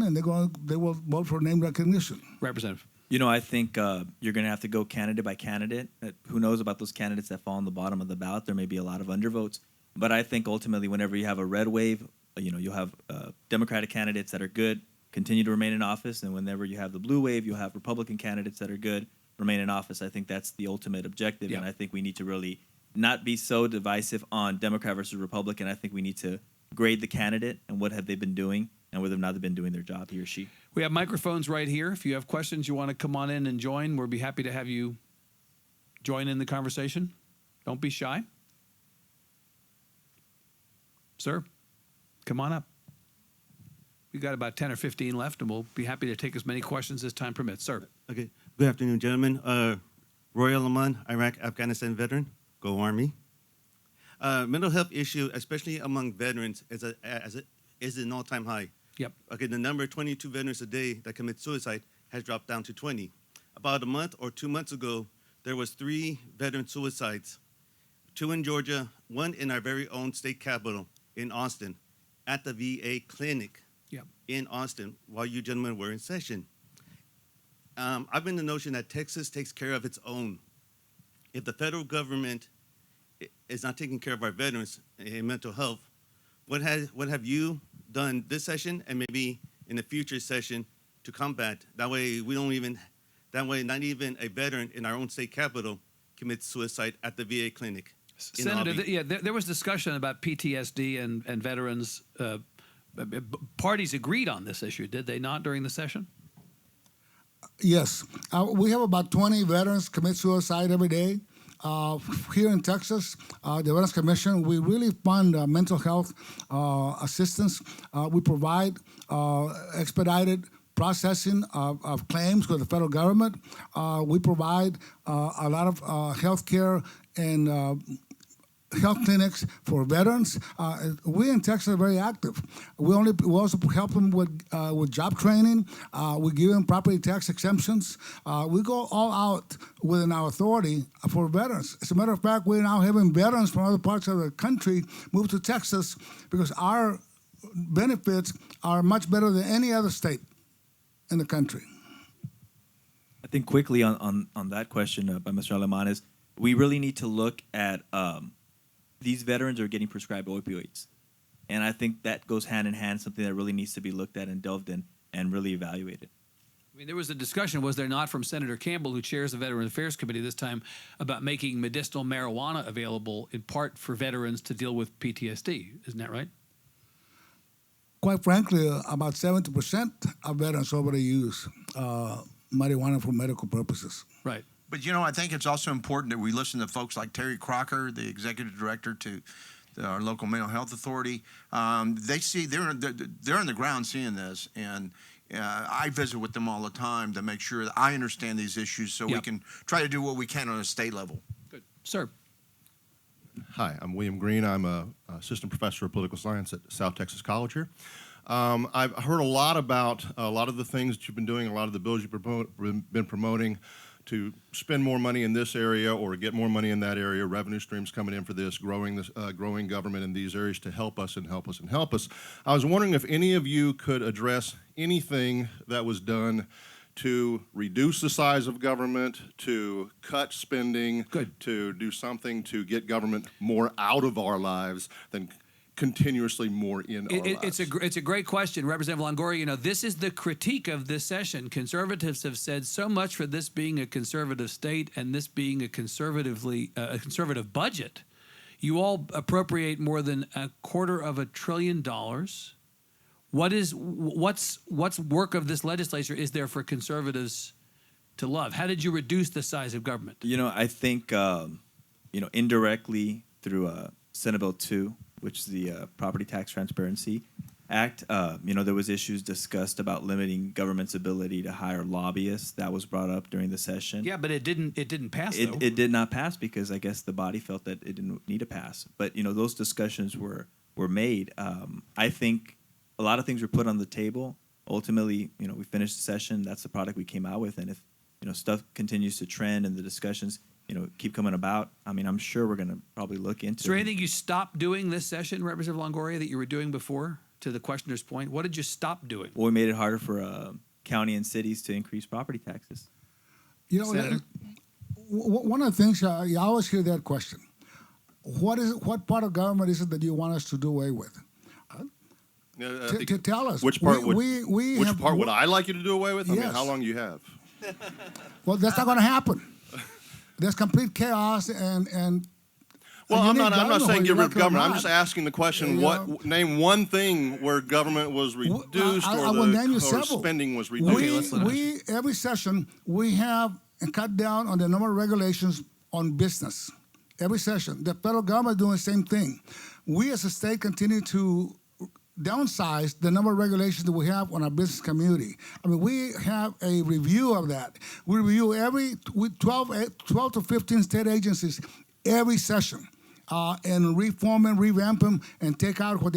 and they will vote for name recognition. Representative. I think you're going to have to go candidate by candidate. Who knows about those candidates that fall on the bottom of the ballot? There may be a lot of undervotes. But I think ultimately, whenever you have a red wave, you'll have Democratic candidates that are good, continue to remain in office. And whenever you have the blue wave, you'll have Republican candidates that are good, remain in office. I think that's the ultimate objective. Yeah. And I think we need to really not be so divisive on Democrat versus Republican. I think we need to grade the candidate and what have they been doing and whether or not they've been doing their job, he or she. We have microphones right here. If you have questions, you want to come on in and join, we'll be happy to have you join in the conversation. Don't be shy. Sir, come on up. We've got about 10 or 15 left, and we'll be happy to take as many questions as time permits. Sir. Okay. Good afternoon, gentlemen. Roy Alaman, Iraq, Afghanistan veteran. Go Army. Mental health issue, especially among veterans, is an all-time high. Yep. Okay, the number of 22 veterans a day that commit suicide has dropped down to 20. About a month or 2 months ago, there was 3 veteran suicides, 2 in Georgia, 1 in our very own state capital, in Austin, at the VA clinic in Austin while you gentlemen were in session. I've been the notion that Texas takes care of its own. If the federal government is not taking care of our veterans in mental health, what have you done this session and maybe in the future session to combat? That way not even a veteran in our own state capital commits suicide at the VA clinic. Senator, there was discussion about PTSD and veterans. Parties agreed on this issue, did they not, during the session? Yes. We have about 20 veterans commit suicide every day. Here in Texas, the Veterans Commission, we really fund mental health assistance. We provide expedited processing of claims with the federal government. We provide a lot of health care and health clinics for veterans. We in Texas are very active. We also help them with job training. We give them property tax exemptions. We go all out within our authority for veterans. As a matter of fact, we're now having veterans from other parts of the country move to Texas because our benefits are much better than any other state in the country. I think quickly on that question by Mr. Aleman is we really need to look at these veterans are getting prescribed opioids. And I think that goes hand in hand, something that really needs to be looked at and delved in and really evaluated. I mean, there was a discussion, was there not, from Senator Campbell, who chairs the Veterans Affairs Committee this time, about making medicinal marijuana available in part for veterans to deal with PTSD. Isn't that right? Quite frankly, about 70% of veterans already use marijuana for medical purposes. Right. But I think it's also important that we listen to folks like Terry Crocker, the executive director to our local mental health authority. They see they're on the ground seeing this, and I visit with them all the time to make sure that I understand these issues, so we can try to do what we can on a state level. Good, sir. Hi, I'm William Green. I'm an assistant professor of political science at South Texas College here. I've heard a lot about a lot of the things that you've been doing, a lot of the bills you've been promoting to spend more money in this area or get more money in that area, revenue streams coming in for this, growing government in these areas to help us and help us and help us. I was wondering if any of you could address anything that was done to reduce the size of government, to cut spending, to do something to get government more out of our lives than continuously more in our lives. It's a great question, Representative Longoria. This is the critique of this session. Conservatives have said so much for this being a conservative state and this being a conservative budget. You all appropriate more than $250 billion. What's work of this legislature is there for conservatives to love? How did you reduce the size of government? I think indirectly through Senate Bill 2, which is the Property Tax Transparency Act. There was issues discussed about limiting government's ability to hire lobbyists. That was brought up during the session. Yeah, but it didn't pass. It did not pass because I guess the body felt that it didn't need to pass. But those discussions were made. I think a lot of things were put on the table. Ultimately, we finished the session. That's the product we came out with. And if stuff continues to trend and the discussions keep coming about, I'm sure we're going to probably look into it. Is there anything you stopped doing this session, Representative Longoria, that you were doing before, to the questioner's point? What did you stop doing? Well, we made it harder for county and cities to increase property taxes. Senator? One of the things, you always hear that question. What part of government is it that you want us to do away with? To tell us. Which part would I like you to do away with? Yes. How long do you have? Well, that's not going to happen. There's complete chaos and well, I'm not saying get rid of government. I'm just asking the question: name one thing where government was reduced or spending was reduced. We every session we have cut down on the number of regulations on business. Every session, the federal government is doing the same thing. We as a state continue to downsize the number of regulations that we have on our business community. We have a review of that. We review 12 to 15 state agencies every session and reform and revamp them and take out what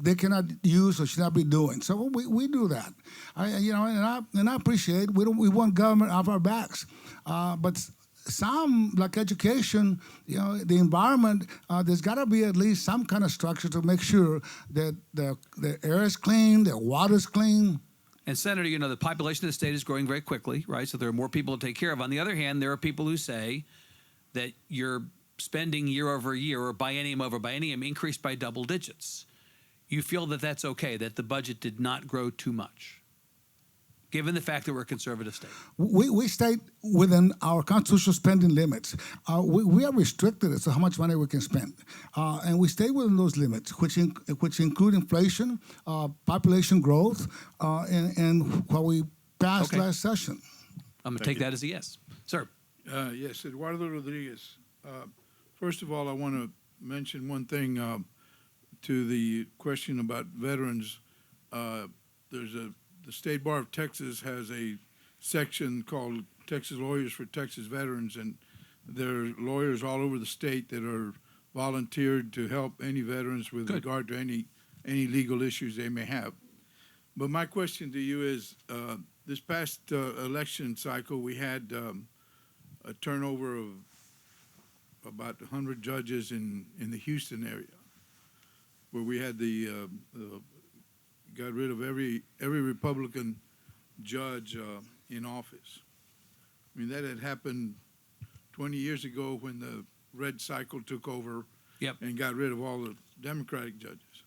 they cannot use or should not be doing. So we do that. I appreciate we want government off our backs, but some, like education, the environment, there's got to be at least some kind of structure to make sure that the air is clean, the water is clean. And Senator, the population of the state is growing very quickly, right? So there are more people to take care of. On the other hand, there are people who say that your spending year over year or biennium over biennium increased by double digits. You feel that that's okay, that the budget did not grow too much, given the fact that we're a conservative state? We stay within our constitutional spending limits. We are restricted as to how much money we can spend. And we stay within those limits, which include inflation, population growth, and what we passed last session. I'm going to take that as a yes. Sir. Yes, Eduardo Rodriguez. First of all, I want to mention one thing to the question about veterans. There's the State Bar of Texas has a section called Texas Lawyers for Texas Veterans, and there are lawyers all over the state that are volunteered to help any veterans with Good. regard to any legal issues they may have. But my question to you is, this past election cycle, we had a turnover of about 100 judges in the Houston area, where we had got rid of every Republican judge in office. I mean, that had happened 20 years ago when the red cycle took over. Yep. And got rid of all the Democratic judges.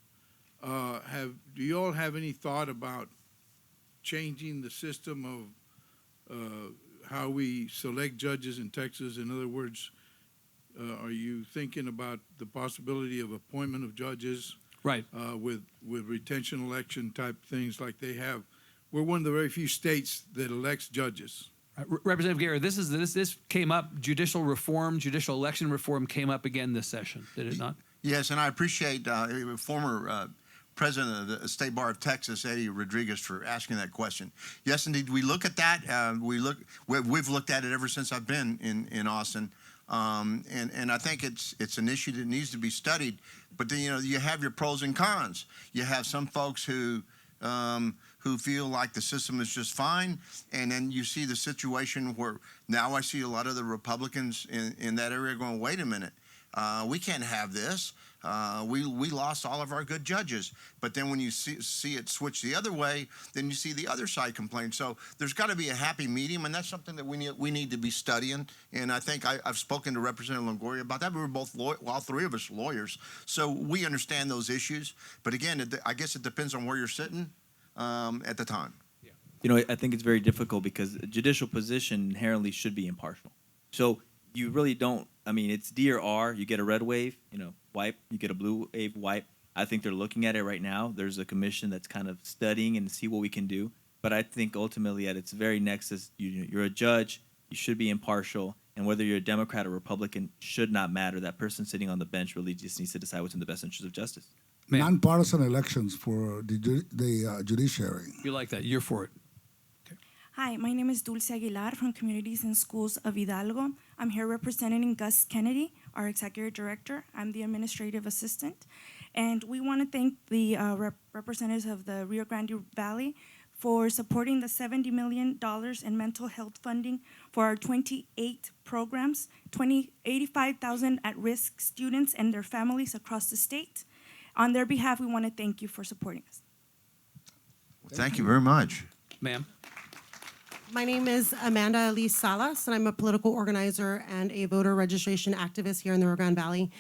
Do you all have any thought about changing the system of how we select judges in Texas? In other words, are you thinking about the possibility of appointment of judges? Right. With retention election type things like they have? We're one of the very few states that elects judges. Representative Guerra, this came up. Judicial election reform came up again this session, did it not? Yes, and I appreciate former President of the State Bar of Texas, Eddie Rodriguez, for asking that question. Yes, indeed, we look at that. We've looked at it ever since I've been in Austin, and I think it's an issue that needs to be studied. But then, you have your pros and cons. You have some folks who feel like the system is just fine, and then you see the situation where now I see a lot of the Republicans in that area going, wait a minute, we can't have this. We lost all of our good judges. But then when you see it switch the other way, then you see the other side complain. So there's got to be a happy medium, and that's something that we need to be studying. And I think I've spoken to Representative Longoria about that. We were both all three of us lawyers, so we understand those issues. But again, I guess it depends on where you're sitting at the time. I think it's very difficult because a judicial position inherently should be impartial. So you really don't. I mean, it's D or R. You get a red wave, wipe. You get a blue wave, wipe. I think they're looking at it right now. There's a commission that's kind of studying and see what we can do. But I think ultimately at its very nexus, you're a judge. You should be impartial. And whether you're a Democrat or Republican should not matter. That person sitting on the bench really just needs to decide what's in the best interest of justice. Nonpartisan elections for the judiciary. You like that? You're for it. Hi, my name is Dulce Aguilar from Communities and Schools of Hidalgo. I'm here representing Gus Kennedy, our Executive Director. I'm the Administrative Assistant. And we want to thank the representatives of the Rio Grande Valley for supporting the $70 million in mental health funding for our 28 programs, 85,000 at-risk students and their families across the state. On their behalf, we want to thank you for supporting us. Thank you very much. Ma'am. My name is Amanda Elise Salas, and I'm a political organizer and a voter registration activist here in the Rio Grande Valley.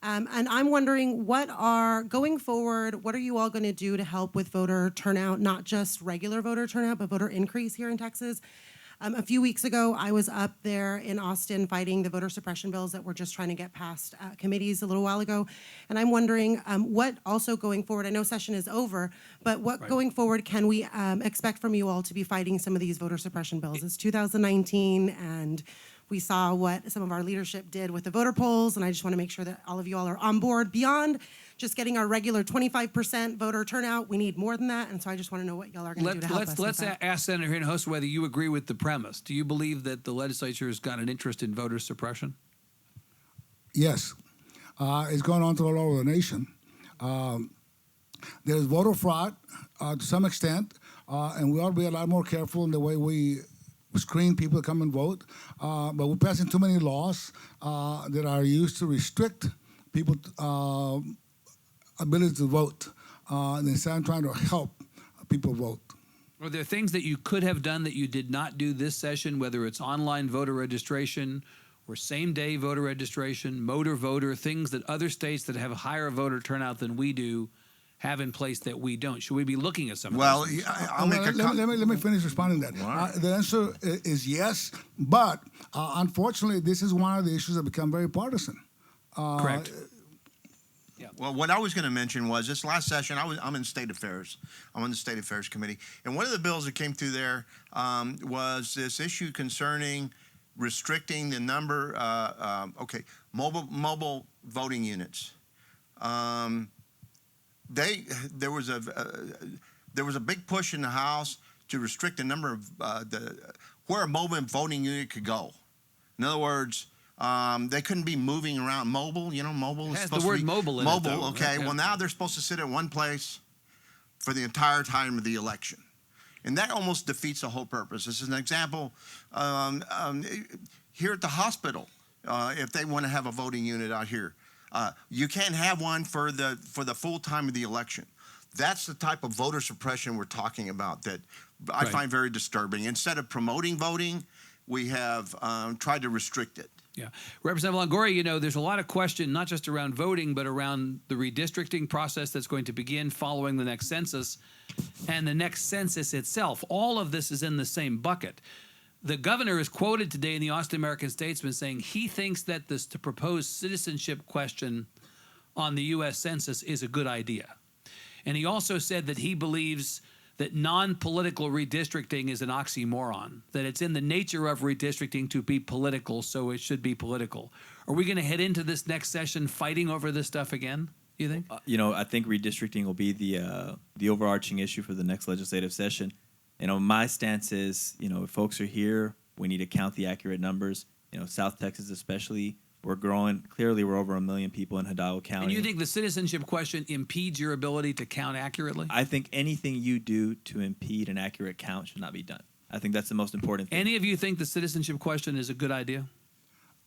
And I'm wondering, going forward, what are you all going to do to help with voter turnout, not just regular voter turnout, but voter increase here in Texas? A few weeks ago, I was up there in Austin fighting the voter suppression bills that were just trying to get past committees a little while ago. And I'm wondering what also going forward, I know session is over, but what going forward can we expect from you all to be fighting some of these voter suppression bills? It's 2019, and we saw what some of our leadership did with the voter polls, and I just want to make sure that all of you all are on board beyond just getting our regular 25% voter turnout. We need more than that, and so I just want to know what y'all are going to do to help us. Let's ask Senator Hinojosa whether you agree with the premise. Do you believe that the legislature has got an interest in voter suppression? Yes. It's going on all over the nation. There's voter fraud to some extent, and we ought to be a lot more careful in the way we screen people to come and vote. But we're passing too many laws that are used to restrict people's ability to vote instead of trying to help people vote. Are there things that you could have done that you did not do this session, whether it's online voter registration or same-day voter registration, motor voter, things that other states that have a higher voter turnout than we do have in place that we don't? Should we be looking at some of those things? I'll make let me finish responding to that. Right. The answer is yes, but unfortunately, this is one of the issues that become very partisan. Correct. Well, what I was going to mention was this last session, I'm in State Affairs. I'm on the State Affairs Committee. And one of the bills that came through there was this issue concerning restricting the number, mobile voting units. There was a big push in the House to restrict the number of where a mobile voting unit could go. In other words, they couldn't be moving around. Mobile, mobile is It has supposed the word to be mobile in it, mobile. though. Okay, Yeah. well now they're supposed to sit at one place for the entire time of the election, and that almost defeats the whole purpose. This is an example here at the hospital. If they want to have a voting unit out here, you can't have one for the full time of the election. That's the type of voter suppression we're talking about that I find very disturbing. Instead of promoting voting, we have tried to restrict it. Yeah. Representative Longoria, there's a lot of question, not just around voting, but around the redistricting process that's going to begin following the next census and the next census itself. All of this is in the same bucket. The governor is quoted today in the Austin American-Statesman saying he thinks that the proposed citizenship question on the U.S. Census is a good idea. And he also said that he believes that non-political redistricting is an oxymoron, that it's in the nature of redistricting to be political, so it should be political. Are we going to head into this next session fighting over this stuff again, you think? I think redistricting will be the overarching issue for the next legislative session. My stance is, if folks are here, we need to count the accurate numbers. South Texas especially, we're growing. Clearly, we're over 1 million people in Hidalgo County. And you think the citizenship question impedes your ability to count accurately? I think anything you do to impede an accurate count should not be done. I think that's the most important thing. Any of you think the citizenship question is a good idea?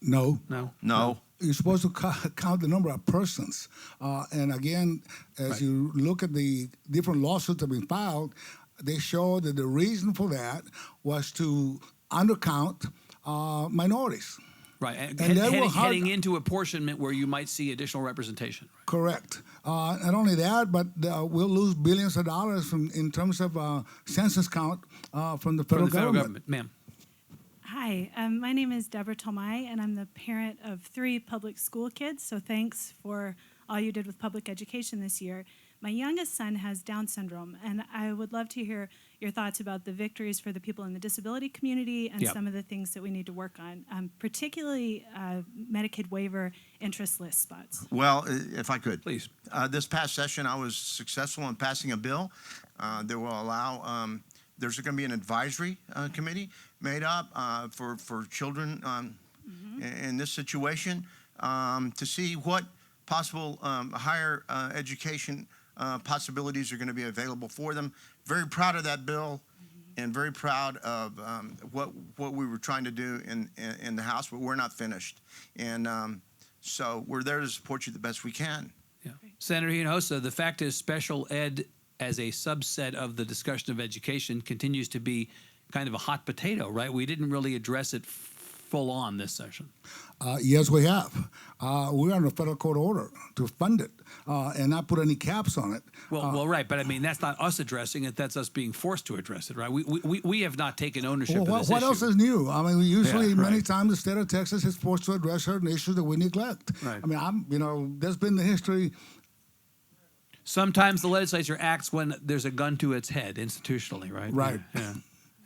No. No. You're supposed to count the number of persons. And again, as you look at the different lawsuits that have been filed, they show that the reason for that was to undercount minorities. Right, and heading into apportionment where you might see additional representation. Right? Correct. Not only that, but we'll lose billions of dollars in terms of census count from the federal government. Ma'am. Hi, my name is Deborah Tomai, and I'm the parent of 3 public school kids, so thanks for all you did with public education this year. My youngest son has Down syndrome, and I would love to hear your thoughts about the victories for the people in the disability community and some of the things that we need to work on, particularly Medicaid waiver interest list spots. Well, if I could. Please. This past session, I was successful in passing a bill that will allow, there's going to be an advisory committee made up for children in this situation to see what possible higher education possibilities are going to be available for them. Very proud of that bill, and very proud of what we were trying to do in the House, but we're not finished. And so we're there to support you the best we can. Yeah. Senator Hinojosa, the fact is special ed as a subset of the discussion of education continues to be kind of a hot potato, right? We didn't really address it full on this session. Yes, we have. We're under a federal court order to fund it and not put any caps on it. Well, right, but I mean that's not us addressing it. That's us being forced to address it, right? We have not taken ownership of this what issue. else is new? I mean, usually many times the state of Texas is forced to address certain issues that we neglect. Right. I mean, there's been the history. Sometimes the legislature acts when there's a gun to its head institutionally, right? Right.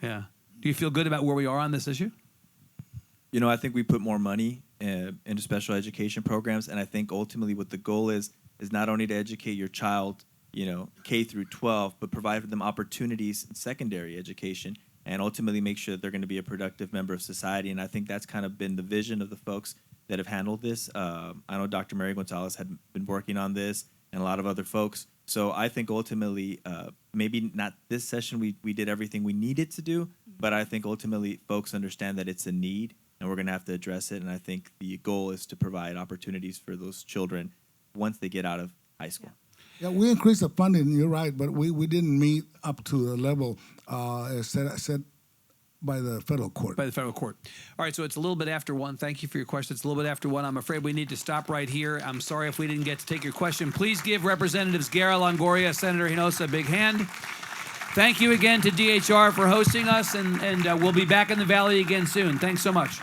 Yeah. Do you feel good about where we are on this issue? I think we put more money into special education programs, and I think ultimately what the goal is not only to educate your child, K through 12, but provide for them opportunities in secondary education and ultimately make sure that they're going to be a productive member of society. And I think that's kind of been the vision of the folks that have handled this. I know Dr. Mary Gonzalez had been working on this and a lot of other folks. So I think ultimately, maybe not this session we did everything we needed to do, but I think ultimately folks understand that it's a need and we're going to have to address it. And I think the goal is to provide opportunities for those children once they get out of high school. Yeah, we increased the funding, you're right, but we didn't meet up to the level set by the federal court. By the federal court. All right, so it's a little bit after 1. Thank you for your question. It's a little bit after 1. I'm afraid we need to stop right here. I'm sorry if we didn't get to take your question. Please give Representatives Guerra, Longoria, Senator Hinojosa a big hand. Thank you again to DHR for hosting us, and we'll be back in the Valley again soon. Thanks so much.